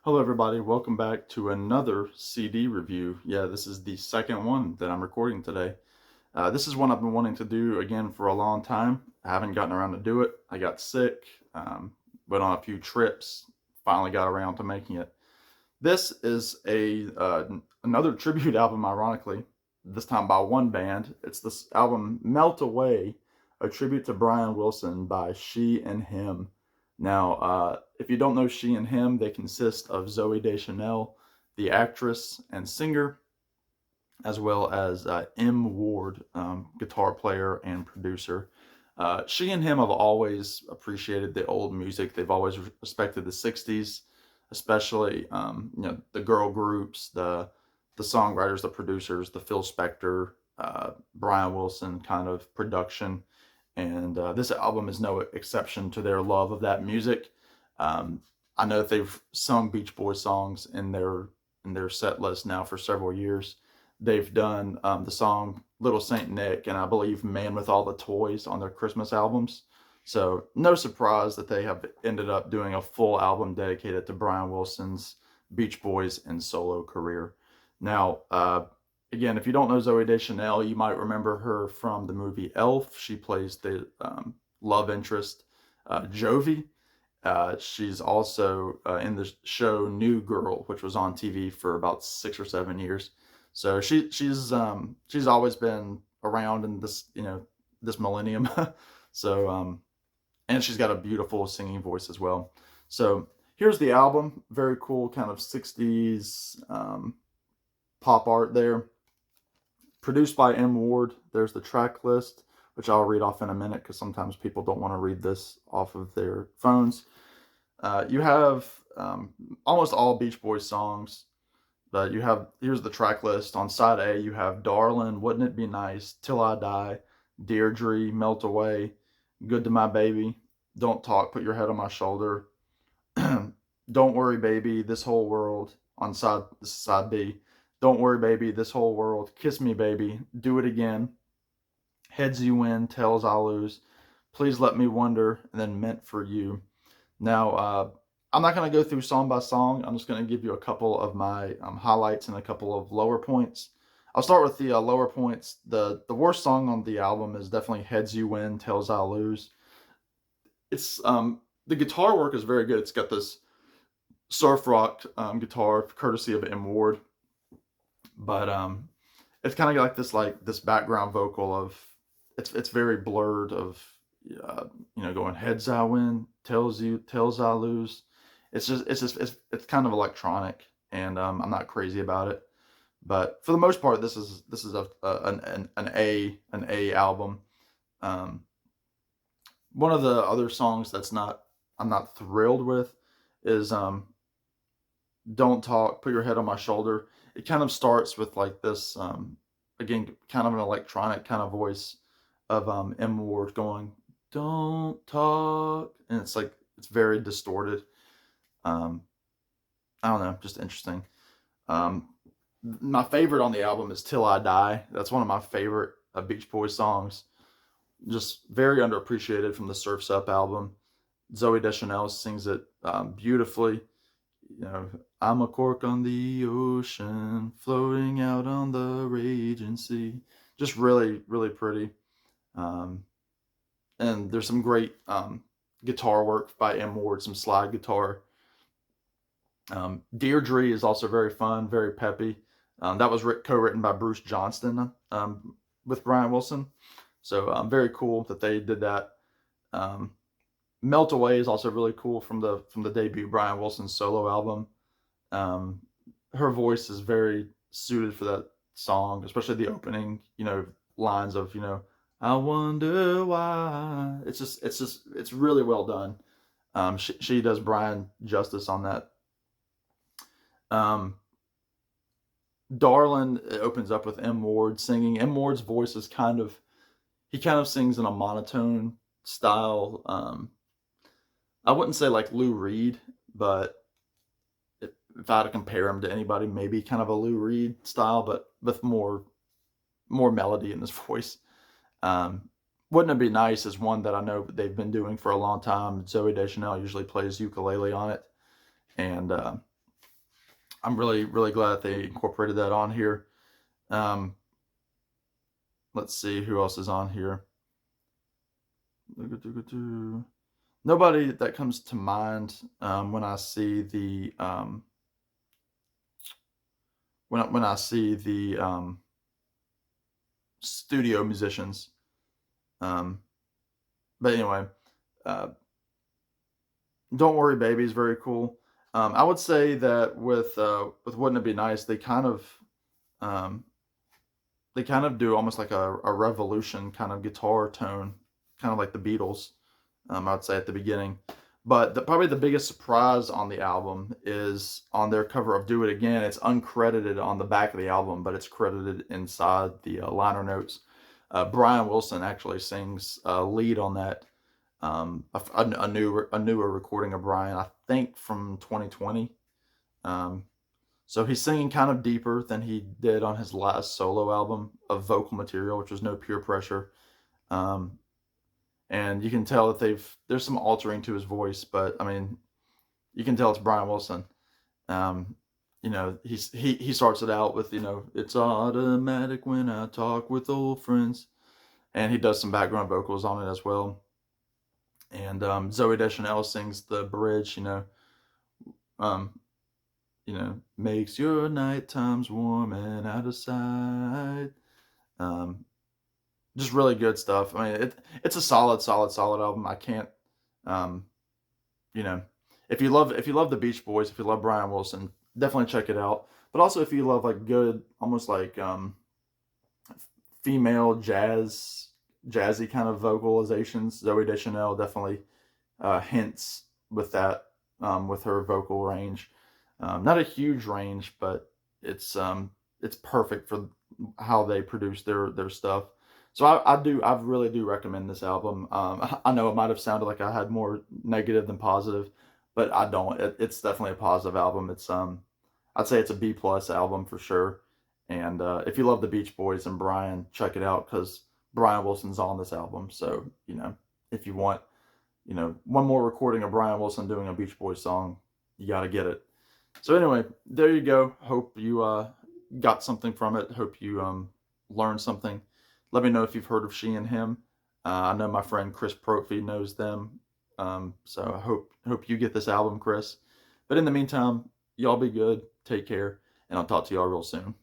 Hello, everybody. Welcome back to another CD review. Yeah, this is the second one that I'm recording today. This is one I've been wanting to do again for a long time. I haven't gotten around to do it. I got sick, went on a few trips, finally got around to making it. This is another tribute album, ironically, this time by one band. It's this album, Melt Away, a tribute to Brian Wilson by She and Him. Now, if you don't know She and Him, they consist of Zooey Deschanel, the actress and singer, as well as M. Ward, guitar player and producer. She and Him have always appreciated the old music. They've always respected the '60s, especially the girl groups, the songwriters, the producers, the Phil Spector, Brian Wilson kind of production. And this album is no exception to their love of that music. Um, I know that they've sung Beach Boys songs in their set list now for several years. They've done the song Little Saint Nick and I believe Man with All the Toys on their Christmas albums. So no surprise that they have ended up doing a full album dedicated to Brian Wilson's Beach Boys and solo career. Now, again, if you don't know Zooey Deschanel, you might remember her from the movie Elf. She plays the love interest, Jovi. She's also in the show New Girl, which was on TV for about 6 or 7 years. So she's always been around in this millennium. so and she's got a beautiful singing voice as well. So here's the album, very cool kind of '60s pop art there. Produced by M. Ward. There's the track list, which I'll read off in a minute because sometimes people don't want to read this off of their phones. You have almost all Beach Boys songs, but here's the track list. On side A, you have Darlin', Wouldn't It Be Nice, Till I Die, Deirdre, Melt Away, Good to My Baby, Don't Talk, Put Your Head on My Shoulder, Don't Worry Baby, This Whole World. On side B, Don't Worry Baby, This Whole World, Kiss Me Baby, Do It Again, Heads You Win, Tails I Lose, Please Let Me Wonder, and then Meant for You. Now, I'm not going to go through song by song. I'm just going to give you a couple of my highlights and a couple of lower points. I'll start with the lower points. The worst song on the album is definitely Heads You Win, Tails I Lose. It's the guitar work is very good. It's got this surf rock guitar, courtesy of M. Ward, but it's kind of like this background vocal of it's very blurred of going heads I win, tails I lose. It's kind of electronic, and I'm not crazy about it. But for the most part, this is an A album. Um, One of the other songs I'm not thrilled with is "Don't Talk, Put Your Head on My Shoulder." It kind of starts with like this again, kind of an electronic kind of voice of M. Ward going, "Don't talk," and it's very distorted. Um, I don't know, just interesting. Um, my favorite on the album is "Till I Die." That's one of my favorite Beach Boys songs. Just very underappreciated from the Surf's Up album. Zooey Deschanel sings it beautifully. I'm a cork on the ocean, floating out on the raging sea. Just really, really pretty. Um, and there's some great guitar work by M. Ward, some slide guitar. Deirdre is also very fun, very peppy. That was co-written by Bruce Johnston with Brian Wilson. So very cool that they did that. Um, Melt Away is also really cool from the debut Brian Wilson solo album. Um, Her voice is very suited for that song, especially the opening, lines of, I wonder why. It's really well done. She does Brian justice on that. Um, Darlin' opens up with M. Ward singing. M. Ward's voice is he kind of sings in a monotone style. I wouldn't say like Lou Reed, but if I had to compare him to anybody, maybe kind of a Lou Reed style, but with more melody in his voice. Um, Wouldn't It Be Nice is one that I know they've been doing for a long time. Zooey Deschanel usually plays ukulele on it, and I'm really, really glad that they incorporated that on here. Um, let's see who else is on here. Nobody that comes to mind when I see the when I see the studio musicians. Um, but anyway, uh, Don't Worry Baby is very cool. I would say that with Wouldn't It Be Nice, um, they kind of do almost like a revolution kind of guitar tone, kind of like the Beatles. I would say at the beginning. But probably the biggest surprise on the album is on their cover of Do It Again. It's uncredited on the back of the album, but it's credited inside the liner notes. Brian Wilson actually sings lead on that. A newer recording of Brian, I think from 2020. Um, so he's singing kind of deeper than he did on his last solo album of vocal material, which was No Pure Pressure. Um, and you can tell that there's some altering to his voice, but I mean, you can tell it's Brian Wilson. Um, he starts it out with it's automatic when I talk with old friends, and he does some background vocals on it as well. And Zoe Deschanel sings the bridge, um, makes your night times warm and out of sight. Um, just really good stuff. I mean, it's a solid album. I can't, um, you know, if you love the Beach Boys, if you love Brian Wilson, definitely check it out. But also if you love like good, almost like female jazzy kind of vocalizations, Zoe Deschanel definitely hints with that with her vocal range. Not a huge range, but it's perfect for how they produce their stuff. So I really do recommend this album. I know it might have sounded like I had more negative than positive, but I don't. It's definitely a positive album. I'd say it's a B plus album for sure. And if you love the Beach Boys and Brian, check it out because Brian Wilson's on this album. So if you want one more recording of Brian Wilson doing a Beach Boys song, you got to get it. So anyway, there you go. Hope you got something from it. Hope you learned something. Let me know if you've heard of She and Him. I know my friend Chris Protfi knows them. So I hope you get this album, Chris. But in the meantime, y'all be good. Take care, and I'll talk to y'all real soon.